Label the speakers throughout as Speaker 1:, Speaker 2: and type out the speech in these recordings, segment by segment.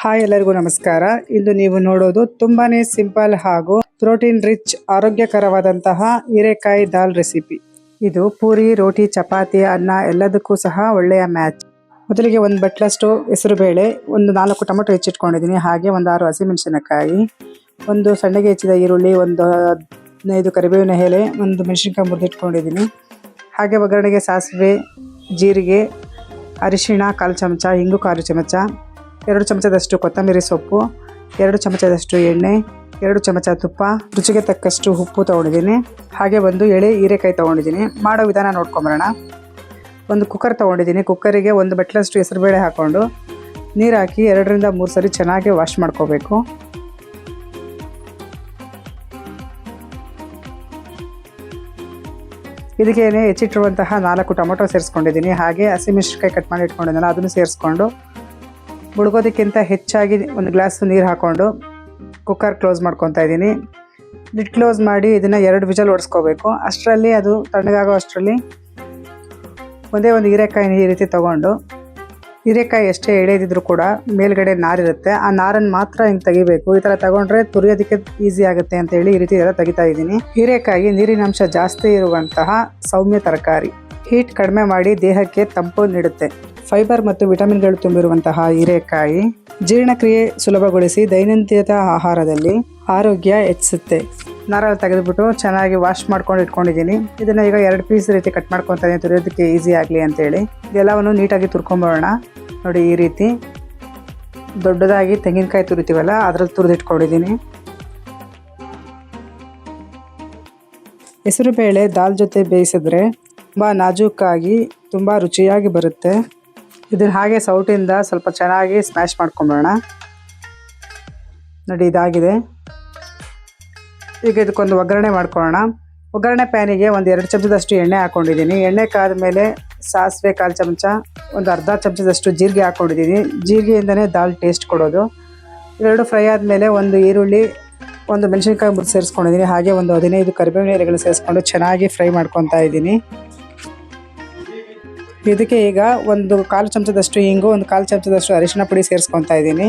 Speaker 1: Hi ಎಲ್ಲರಿಗೂ ನಮಸ್ಕಾರ. ಇಂದು ನೀವು ನೋಡೋದು ತುಂಬಾನೇ ಸಿಂಪಲ್ ಹಾಗೂ ಪ್ರೋಟೀನ್ ರಿಚ್ ಆರೋಗ್ಯಕರವಾದಂತಹ ಹೀರೆಕಾಯಿ ದಾಲ್ ರೆಸಿಪಿ. ಇದು ಪೂರಿ, ರೋಟಿ, ಚಪಾತಿ, ಅನ್ನ ಎಲ್ಲದಕ್ಕೂ ಸಹ ಒಳ್ಳೆಯ ಮ್ಯಾಚ್. ಮೊದಲಿಗೆ ಒಂದು ಬಟ್ಲಷ್ಟು ಹೆಸರುಬೇಳೆ, ಒಂದು 4 ಟೊಮೆಟೊ ಹೆಚ್ಚಿಟ್ಕೊಂಡಿದ್ದೀನಿ, ಹಾಗೆ ಒಂದು 6 ಹಸಿಮೆಣಸಿನಕಾಯಿ, ಒಂದು ಸಣ್ಣಗೆ ಹೆಚ್ಚಿದ ಈರುಳ್ಳಿ, ಒಂದು 15 ಕರಿಬೇವಿನ ಎಲೆ, ಒಂದು ಮೆಣಸಿನಕಾಯಿ ಮುರಿದಿಟ್ಕೊಂಡಿದ್ದೀನಿ. ಹಾಗೆ ಒಗ್ಗರಣೆಗೆ ಸಾಸಿವೆ, ಜೀರಿಗೆ, ಅರಿಶಿಣ 1/4 ಚಮಚ, ಇಂಗು 1/4 ಚಮಚ, 2 ಚಮಚದಷ್ಟು ಕೊತ್ತಂಬರಿ ಸೊಪ್ಪು, 2 ಚಮಚದಷ್ಟು ಎಣ್ಣೆ, 2 ಚಮಚ ತುಪ್ಪ, ರುಚಿಗೆ ತಕ್ಕಷ್ಟು ಉಪ್ಪು ತೊಗೊಂಡಿದ್ದೀನಿ. ಹಾಗೆ ಒಂದು ಎಳೆ ಹೀರೆಕಾಯಿ ತೊಗೊಂಡಿದ್ದೀನಿ. ಮಾಡೋ ವಿಧಾನ ನೋಡ್ಕೊಂಬರೋಣ. ಒಂದು ಕುಕ್ಕರ್ ತೊಗೊಂಡಿದ್ದೀನಿ. ಕುಕ್ಕರಿಗೆ ಒಂದು ಬಟ್ಲಷ್ಟು ಹೆಸರುಬೇಳೆ ಹಾಕ್ಕೊಂಡು ನೀರು ಹಾಕಿ 2 ರಿಂದ 3 ಸರಿ ಚೆನ್ನಾಗಿ ವಾಶ್ ಮಾಡ್ಕೋಬೇಕು. ಇದಕ್ಕೆ ಹೆಚ್ಚಿಟ್ಟಿರುವಂತಹ 4 ಟೊಮೆಟೊ ಸೇರಿಸ್ಕೊಂಡಿದ್ದೀನಿ. ಹಾಗೆ ಹಸಿಮೆಣಸಿನಕಾಯಿ ಕಟ್ ಮಾಡಿ ಇಟ್ಕೊಂಡಿದ್ದೆನಲ್ಲ ಅದನ್ನು ಸೇರಿಸ್ಕೊಂಡು ಮುಳುಗೋದಕ್ಕಿಂತ ಹೆಚ್ಚಾಗಿ ಒಂದು ಗ್ಲಾಸ್ ನೀರು ಹಾಕ್ಕೊಂಡು ಕುಕ್ಕರ್ ಕ್ಲೋಸ್ ಮಾಡ್ಕೊತಾ ಇದ್ದೀನಿ. ಲಿಡ್ ಕ್ಲೋಸ್ ಮಾಡಿ ಇದನ್ನು 2 ವಿಜಲ್ ಹೊಡೆಸ್ಕೋಬೇಕು. ಅಷ್ಟರಲ್ಲಿ ಅದು ತಣ್ಣಗಾಗೋ ಅಷ್ಟರಲ್ಲಿ ಒಂದೇ ಒಂದು ಹೀರೆಕಾಯಿನ ಈ ರೀತಿ ತೊಗೊಂಡು, ಹೀರೆಕಾಯಿ ಎಷ್ಟೇ ಎಳೆದಿದ್ರು ಕೂಡ ಮೇಲ್ಗಡೆ ನಾರಿರುತ್ತೆ, ಆ ನಾರನ್ನು ಮಾತ್ರ ಹಿಂಗೆ ತೆಗಿಬೇಕು. ಈ ಥರ ತಗೊಂಡ್ರೆ ತುರಿಯೋದಕ್ಕೆ ಈಸಿ ಆಗುತ್ತೆ ಅಂತೇಳಿ ಈ ರೀತಿ ಎಲ್ಲ ತೆಗಿತಾ ಇದ್ದೀನಿ. ಹೀರೆಕಾಯಿ ನೀರಿನಾಂಶ ಜಾಸ್ತಿ ಇರುವಂತಹ ಸೌಮ್ಯ ತರಕಾರಿ. ಹೀಟ್ ಕಡಿಮೆ ಮಾಡಿ ದೇಹಕ್ಕೆ ತಂಪು ನೀಡುತ್ತೆ. ಫೈಬರ್ ಮತ್ತು ವಿಟಮಿನ್ಗಳು ತುಂಬಿರುವಂತಹ ಹೀರೆಕಾಯಿ ಜೀರ್ಣಕ್ರಿಯೆ ಸುಲಭಗೊಳಿಸಿ ದೈನಂದಿನ ಆಹಾರದಲ್ಲಿ ಆರೋಗ್ಯ ಹೆಚ್ಚಿಸುತ್ತೆ. ನಾರಲ್ಲಿ ತೆಗೆದುಬಿಟ್ಟು ಚೆನ್ನಾಗಿ ವಾಶ್ ಮಾಡ್ಕೊಂಡು ಇಟ್ಕೊಂಡಿದ್ದೀನಿ. ಇದನ್ನು ಈಗ 2 ಪೀಸ್ ರೀತಿ ಕಟ್ ಮಾಡ್ಕೊತಾ ಇದ್ದೀನಿ, ತುರಿಯೋದಕ್ಕೆ ಈಸಿ ಆಗಲಿ ಅಂತೇಳಿ. ಇದೆಲ್ಲವನ್ನು ನೀಟಾಗಿ ತುರ್ಕೊಂಬರೋಣ. ನೋಡಿ, ಈ ರೀತಿ ದೊಡ್ಡದಾಗಿ ತೆಂಗಿನಕಾಯಿ ತುರಿತೀವಲ್ಲ ಅದರಲ್ಲಿ ತುರಿದಿಟ್ಕೊಂಡಿದ್ದೀನಿ. ಹೆಸರುಬೇಳೆ ದಾಲ್ ಜೊತೆ ಬೇಯಿಸಿದ್ರೆ ತುಂಬ ನಾಜೂಕಾಗಿ ತುಂಬ ರುಚಿಯಾಗಿ ಬರುತ್ತೆ. ಇದನ್ನು ಹಾಗೆ ಸೌಟಿಂದ ಸ್ವಲ್ಪ ಚೆನ್ನಾಗಿ ಸ್ಮ್ಯಾಶ್ ಮಾಡ್ಕೊಂಬರೋಣ. ನೋಡಿ, ಇದಾಗಿದೆ. ಈಗ ಇದಕ್ಕೊಂದು ಒಗ್ಗರಣೆ ಮಾಡ್ಕೊಳ್ಳೋಣ. ಒಗ್ಗರಣೆ ಪ್ಯಾನಿಗೆ ಒಂದು 2 ಚಮಚದಷ್ಟು ಎಣ್ಣೆ ಹಾಕ್ಕೊಂಡಿದ್ದೀನಿ. ಎಣ್ಣೆ ಕಾದ ಮೇಲೆ ಸಾಸಿವೆ 1/4 ಚಮಚ, ಒಂದು ಅರ್ಧ ಚಮಚದಷ್ಟು ಜೀರಿಗೆ ಹಾಕ್ಕೊಂಡಿದ್ದೀನಿ. ಜೀರಿಗೆಯಿಂದನೇ ದಾಲ್ ಟೇಸ್ಟ್ ಕೊಡೋದು. ಇವೆರಡು ಫ್ರೈ ಆದಮೇಲೆ ಒಂದು ಈರುಳ್ಳಿ, ಒಂದು ಮೆಣಸಿನಕಾಯಿ ಮುರಿದು ಸೇರಿಸ್ಕೊಂಡಿದ್ದೀನಿ. ಹಾಗೆ ಒಂದು 15 ಕರಿಬೇವಿನ ಎಲೆಗಳು ಸೇರಿಸ್ಕೊಂಡು ಚೆನ್ನಾಗಿ ಫ್ರೈ ಮಾಡ್ಕೊತಾ ಇದ್ದೀನಿ. ಇದಕ್ಕೆ ಈಗ ಒಂದು 1/4 ಚಮಚದಷ್ಟು ಇಂಗು, ಒಂದು 1/4 ಚಮಚದಷ್ಟು ಅರಿಶಿಣ ಪುಡಿ ಸೇರಿಸ್ಕೊತಾ ಇದ್ದೀನಿ.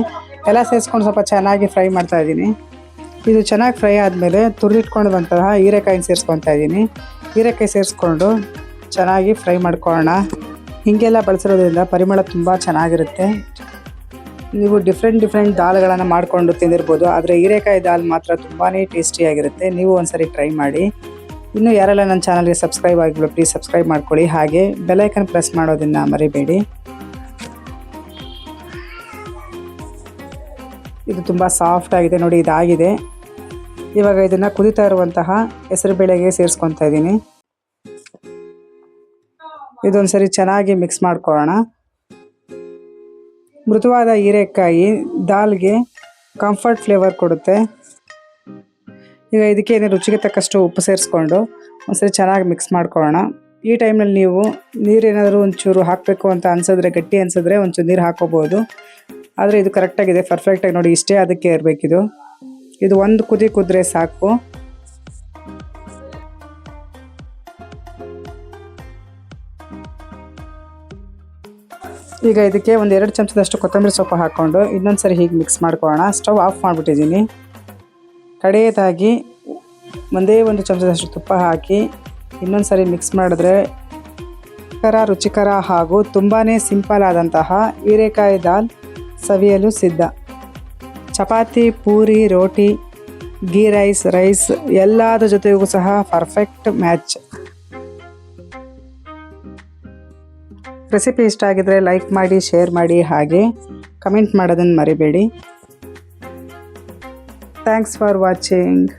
Speaker 1: ಎಲ್ಲ ಸೇರಿಸ್ಕೊಂಡು ಸ್ವಲ್ಪ ಚೆನ್ನಾಗಿ ಫ್ರೈ ಮಾಡ್ತಾ ಇದ್ದೀನಿ. ಇದು ಚೆನ್ನಾಗಿ ಫ್ರೈ ಆದಮೇಲೆ ತುರಿದಿಟ್ಕೊಂಡಿರುವಂತಹ ಹೀರೆಕಾಯಿನ ಸೇರಿಸ್ಕೊತಾ ಇದ್ದೀನಿ. ಹೀರೆಕಾಯಿ ಸೇರಿಸ್ಕೊಂಡು ಚೆನ್ನಾಗಿ ಫ್ರೈ ಮಾಡ್ಕೊಳ್ಳೋಣ. ಹೀಗೆಲ್ಲ ಬಳಸಿರೋದ್ರಿಂದ ಪರಿಮಳ ತುಂಬ ಚೆನ್ನಾಗಿರುತ್ತೆ. ನೀವು ಡಿಫ್ರೆಂಟ್ ದಾಲ್ಗಳನ್ನು ಮಾಡಿಕೊಂಡು ತಿಂದಿರ್ಬೋದು, ಆದರೆ ಹೀರೆಕಾಯಿ ದಾಲ್ ಮಾತ್ರ ತುಂಬಾ ಟೇಸ್ಟಿಯಾಗಿರುತ್ತೆ. ನೀವು ಒಂದ್ಸರಿ ಟ್ರೈ ಮಾಡಿ. ಇನ್ನೂ ಯಾರೆಲ್ಲ ನನ್ನ ಚಾನಲ್ಗೆ ಸಬ್ಸ್ಕ್ರೈಬ್ ಆಗಿಲ್ಲ ಪ್ಲೀಸ್ ಸಬ್ಸ್ಕ್ರೈಬ್ ಮಾಡ್ಕೊಳ್ಳಿ. ಹಾಗೆ ಬೆಲ್ ಐಕನ್ ಪ್ರೆಸ್ ಮಾಡೋದನ್ನು ಮರಿಬೇಡಿ. ಇದು ತುಂಬ ಸಾಫ್ಟ್ ಆಗಿದೆ. ನೋಡಿ, ಇದಾಗಿದೆ. ಇವಾಗ ಇದನ್ನು ಕುದೀತಾ ಇರುವಂತಹ ಹೆಸರುಬೇಳೆಗೆ ಸೇರಿಸ್ಕೊತಾ ಇದ್ದೀನಿ. ಇದೊಂದು ಸರಿ ಚೆನ್ನಾಗಿ ಮಿಕ್ಸ್ ಮಾಡ್ಕೊಳ್ಳೋಣ. ಮೃದುವಾದ ಹೀರೆಕಾಯಿ ದಾಲ್ಗೆ ಕಂಫರ್ಟ್ ಫ್ಲೇವರ್ ಕೊಡುತ್ತೆ. ಈಗ ಇದಕ್ಕೆ ರುಚಿಗೆ ತಕ್ಕಷ್ಟು ಉಪ್ಪು ಸೇರಿಸ್ಕೊಂಡು ಒಂದ್ಸರಿ ಚೆನ್ನಾಗಿ ಮಿಕ್ಸ್ ಮಾಡ್ಕೊಳ್ಳೋಣ. ಈ ಟೈಮ್ನಲ್ಲಿ ನೀವು ನೀರೇನಾದರೂ ಒಂಚೂರು ಹಾಕಬೇಕು ಅಂತ ಅನ್ಸಿದ್ರೆ, ಗಟ್ಟಿ ಅನ್ಸಿದ್ರೆ ಒಂಚೂರು ನೀರು ಹಾಕೋಬೋದು. ಆದರೆ ಇದು ಕರೆಕ್ಟಾಗಿದೆ, ಪರ್ಫೆಕ್ಟಾಗಿ. ನೋಡಿ, ಇಷ್ಟೇ ಅದಕ್ಕೆ ಇರಬೇಕಿದು. ಇದು ಒಂದು ಕುದಿ ಕುದ್ರೆ ಸಾಕು. ಈಗ ಇದಕ್ಕೆ ಒಂದು 2 ಚಮಚದಷ್ಟು ಕೊತ್ತಂಬರಿ ಸೊಪ್ಪು ಹಾಕ್ಕೊಂಡು ಇನ್ನೊಂದು ಸರಿ ಹೀಗೆ ಮಿಕ್ಸ್ ಮಾಡ್ಕೊಳ್ಳೋಣ. ಸ್ಟವ್ ಆಫ್ ಮಾಡಿಬಿಟ್ಟಿದ್ದೀನಿ. ಕಡೆಯದಾಗಿ ಒಂದೇ 1 ಚಮಚದಷ್ಟು ತುಪ್ಪ ಹಾಕಿ ಇನ್ನೊಂದು ಸರಿ ಮಿಕ್ಸ್ ಮಾಡಿದ್ರೆ ರುಚಿಕರ ಹಾಗೂ ತುಂಬಾ ಸಿಂಪಲ್ ಆದಂತಹ ಹೀರೆಕಾಯಿ ದಾಲ್ ಸವಿಯಲು ಸಿದ್ಧ. ಚಪಾತಿ, ಪೂರಿ, ರೋಟಿ, ಗೀ ರೈಸ್ ಎಲ್ಲದರ ಜೊತೆಗೂ ಸಹ ಪರ್ಫೆಕ್ಟ್ ಮ್ಯಾಚ್. ರೆಸಿಪಿ ಇಷ್ಟ ಆಗಿದ್ರೆ ಲೈಕ್ ಮಾಡಿ, ಶೇರ್ ಮಾಡಿ, ಹಾಗೆ ಕಮೆಂಟ್ ಮಾಡೋದನ್ನು ಮರಿಬೇಡಿ. Thanks for watching.